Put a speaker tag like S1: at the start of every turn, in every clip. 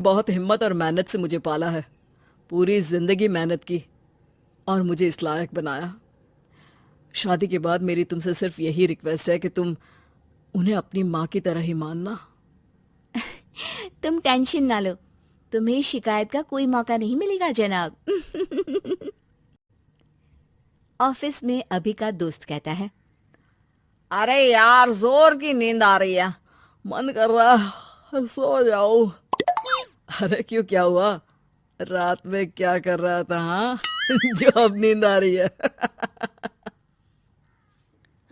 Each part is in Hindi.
S1: बहुत हिम्मत और मेहनत से मुझे पाला है, पूरी जिंदगी मेहनत की और मुझे इस लायक बनाया। शादी के बाद मेरी तुमसे सिर्फ यही रिक्वेस्ट है कि तुम उन्हें अपनी माँ की तरह ही मानना।
S2: तुम टेंशन ना लो, तुम्हें शिकायत का कोई मौका नहीं मिलेगा जनाब। ऑफिस में अभी का दोस्त कहता है,
S1: अरे यार, जोर की नींद आ रही है, मन कर रहा है सो जाओ। अरे क्यों, क्या हुआ? रात में क्या कर रहा था हाँ? जो अब नींद आ रही है।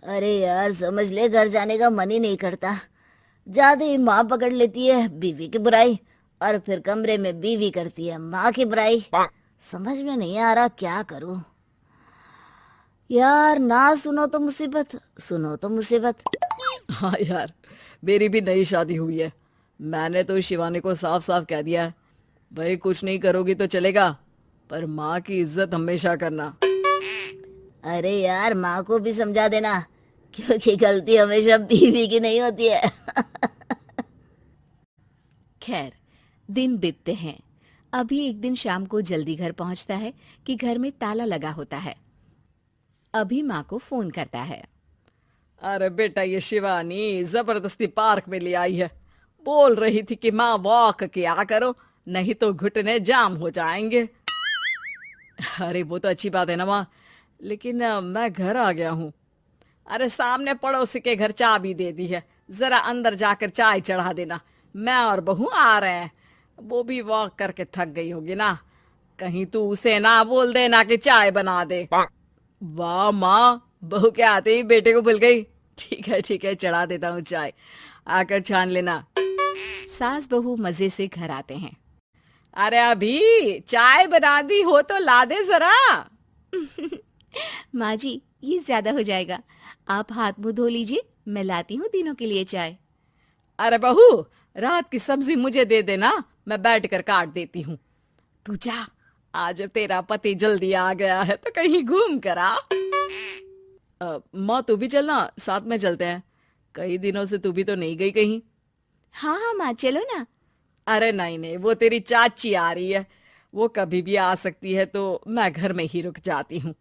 S2: अरे यार समझ ले, घर जाने का मन ही नहीं करता। ज्यादा ही माँ पकड़ लेती है बीवी की बुराई, और फिर कमरे में बीवी करती है माँ की बुराई। समझ में नहीं आ रहा क्या करूं। यार ना सुनो तो मुसीबत, सुनो तो मुसीबत।
S1: हाँ यार, मेरी भी नई शादी हुई है। मैंने तो शिवानी को साफ साफ कह दिया है, भाई कुछ नहीं करोगी तो चलेगा, पर माँ की इज्जत हमेशा करना।
S2: अरे यार माँ को भी समझा देना, क्योंकि गलती हमेशा बीवी की नहीं होती है। खैर, दिन बीतते हैं। अभी एक दिन शाम को जल्दी घर पहुंचता है कि घर में ताला लगा होता है। अभी माँ को फोन करता है।
S1: अरे बेटा, ये शिवानी जबरदस्ती पार्क में ले आई है। बोल रही थी कि माँ वॉक किया करो, नहीं तो घुटने जाम हो जाएंगे। अरे वो तो अच्छी बात है ना माँ, लेकिन मैं घर आ गया हूँ। अरे सामने पड़ोसी के घर चाबी दे दी है, जरा अंदर जाकर चाय चढ़ा देना। मैं और बहू आ रहे हैं, वो भी वॉक करके थक गई होगी ना। कहीं तू उसे ना बोल देना कि चाय बना दे। वाह माँ, बहू के आते ही बेटे को भूल गई। ठीक है, चढ़ा देता हूँ चाय, आकर छान लेना।
S2: सास बहू मजे से घर आते हैं।
S1: अरे अभी चाय बना दी हो तो ला दे जरा।
S2: माँ जी, ये ज्यादा हो जाएगा, आप हाथ मुंह धो लीजिए, मैं लाती हूँ तीनों के लिए चाय।
S1: अरे बहू, रात की सब्जी मुझे दे देना, मैं बैठ कर काट देती हूँ। तू जा, आज तेरा पति जल्दी आ गया है तो कहीं घूम कर आ। माँ तू भी चलना, साथ में चलते हैं। कई दिनों से तू भी तो नहीं गई कहीं।
S2: हाँ हाँ माँ, चलो ना।
S1: अरे नहीं नहीं, वो तेरी चाची आ रही है, वो कभी भी आ सकती है, तो मैं घर में ही रुक जाती हूँ।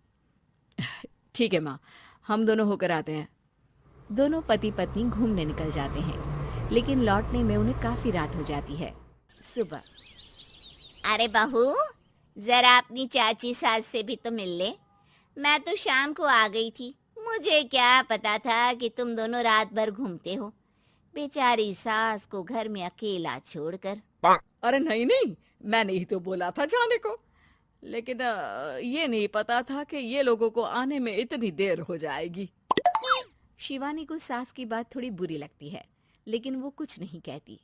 S1: ठीक है माँ, हम दोनों होकर आते हैं।
S2: दोनों पति पत्नी घूमने निकल जाते हैं, लेकिन लौटने में उन्हें काफी रात हो जाती है। सुबह, अरे बहू, जरा अपनी चाची सास से भी तो मिल ले। मैं तो शाम को आ गई थी, मुझे क्या पता था कि तुम दोनों रात भर घूमते हो। बेचारी सास को घर में अकेला छोड़कर।
S1: अरे नहीं नहीं, मैंने ही तो बोला था जाने को, लेकिन ये नहीं पता था कि ये लोगों को आने में इतनी देर हो जाएगी।
S2: शिवानी को सास की बात थोड़ी बुरी लगती है, लेकिन वो कुछ नहीं कहती।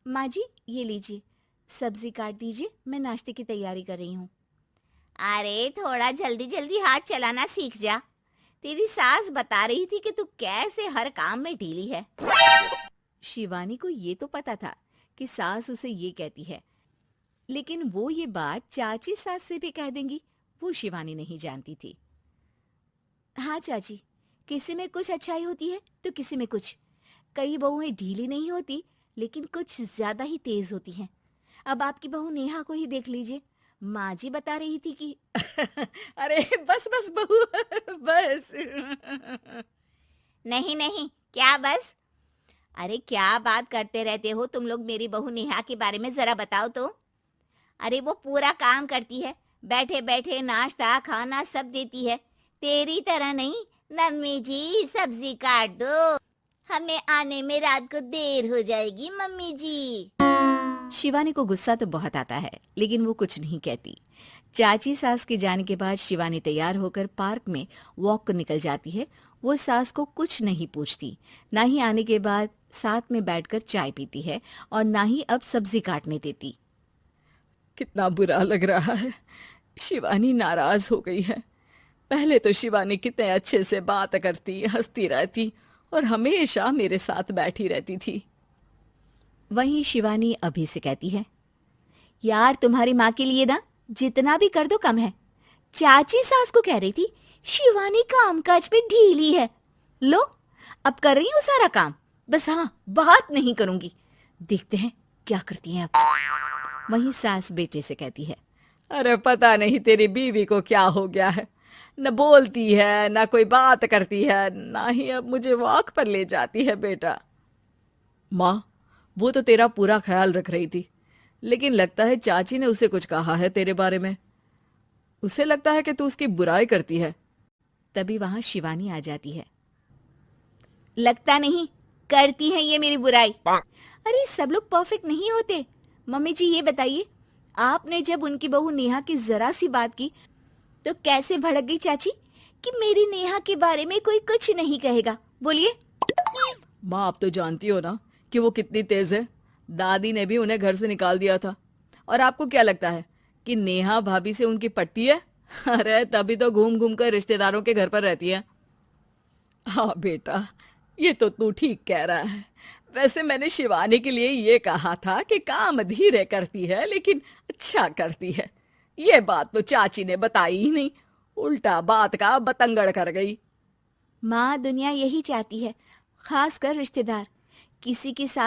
S2: माँ जी, ये लीजिए, सब्जी काट दीजिए, मैं नाश्ते की तैयारी कर रही हूँ। अरे थोड़ा जल्दी जल्दी हाथ चलाना सीख जा। तेरी सास बता रही थी कि तू कैसे हर काम में ढीली है। शिवानी को ये तो पता था कि सास उसे ये कहती है, लेकिन वो ये बात चाची सास से भी कह देंगी, वो शिवानी नहीं जानती थी। हाँ चाची, किसी में कुछ अच्छाई होती है तो किसी में कुछ। कई बहुएं ढीली नहीं होती, लेकिन कुछ ज्यादा ही तेज होती हैं। अब आपकी बहू नेहा को ही देख लीजिए, माँ जी बता रही थी कि
S1: अरे बस बस बहू, बस।
S2: नहीं नहीं, क्या बस? अरे क्या बात करते रहते हो तुम लोग मेरी बहू नेहा के बारे में, जरा बताओ तो। अरे वो पूरा काम करती है, बैठे बैठे नाश्ता खाना सब देती है। तेरी तरह नहीं, मम्मी जी सब्जी काट दो, हमें आने में रात को देर हो जाएगी मम्मी जी। शिवानी को गुस्सा तो बहुत आता है, लेकिन वो कुछ नहीं कहती। चाची सास के जाने के बाद शिवानी तैयार होकर पार्क में वॉक को निकल जाती है। वो सास को कुछ नहीं पूछती, ना ही आने के बाद साथ में बैठकर चाय पीती है, और ना ही अब सब्जी काटने देती।
S1: कितना बुरा लग रहा है, शिवानी नाराज हो गई है। पहले तो शिवानी कितने अच्छे से बात करती, हंसती रहती और हमेशा मेरे साथ बैठी रहती थी।
S2: वहीं शिवानी अभी से कहती है, यार तुम्हारी माँ के लिए ना जितना भी कर दो कम है। चाची सास को कह रही थी शिवानी कामकाज पे ढीली है, लो अब कर रही हूँ सारा काम, बस हाँ बात नहीं करूंगी। देखते हैं क्या करती हैं अब। वहीं सास बेटे से कहती है।
S1: अरे पता नहीं तेरी बीवी को क्या हो गया है, न बोलती है न कोई बात करती है, ना ही अब मुझे वॉक पर ले जाती है बेटा। माँ, वो तो तेरा पूरा ख्याल रख रही थी, लेकिन लगता है चाची ने उसे कुछ कहा है तेरे बारे में। उसे लगता है कि तू उसकी बुराई करती है।
S2: तभी वहां शिवानी आ जाती है। लगता नहीं, करती है ये मेरी बुराई। अरे सब लोग परफेक्ट नहीं होते। मम्मी जी ये बताइए, आपने जब उनकी बहू नेहा की जरा सी बात की तो कैसे भड़क गई चाची कि मेरी नेहा के बारे में कोई कुछ नहीं कहेगा? बोलिए।
S1: माँ, आप तो जानती हो ना कि वो कितनी तेज है। दादी ने भी उन्हें घर से निकाल दिया था। और आपको क्या लगता है कि नेहा भाभी से उनकी पटती है? अरे तभी तो घूम घूम कर रिश्तेदारों के घर पर रहती है। हाँ बेटा, ये तो तू ठीक कह रहा है। वैसे मैंने शिवानी के लिए ये कहा था कि काम धीरे करती है लेकिन अच्छा करती है। ये बात तो चाची ने बताई ही नहीं, उल्टा बात का बतंगड़ कर गई।
S2: माँ, दुनिया यही चाहती है, खासकर रिश्तेदार, किसी के साथ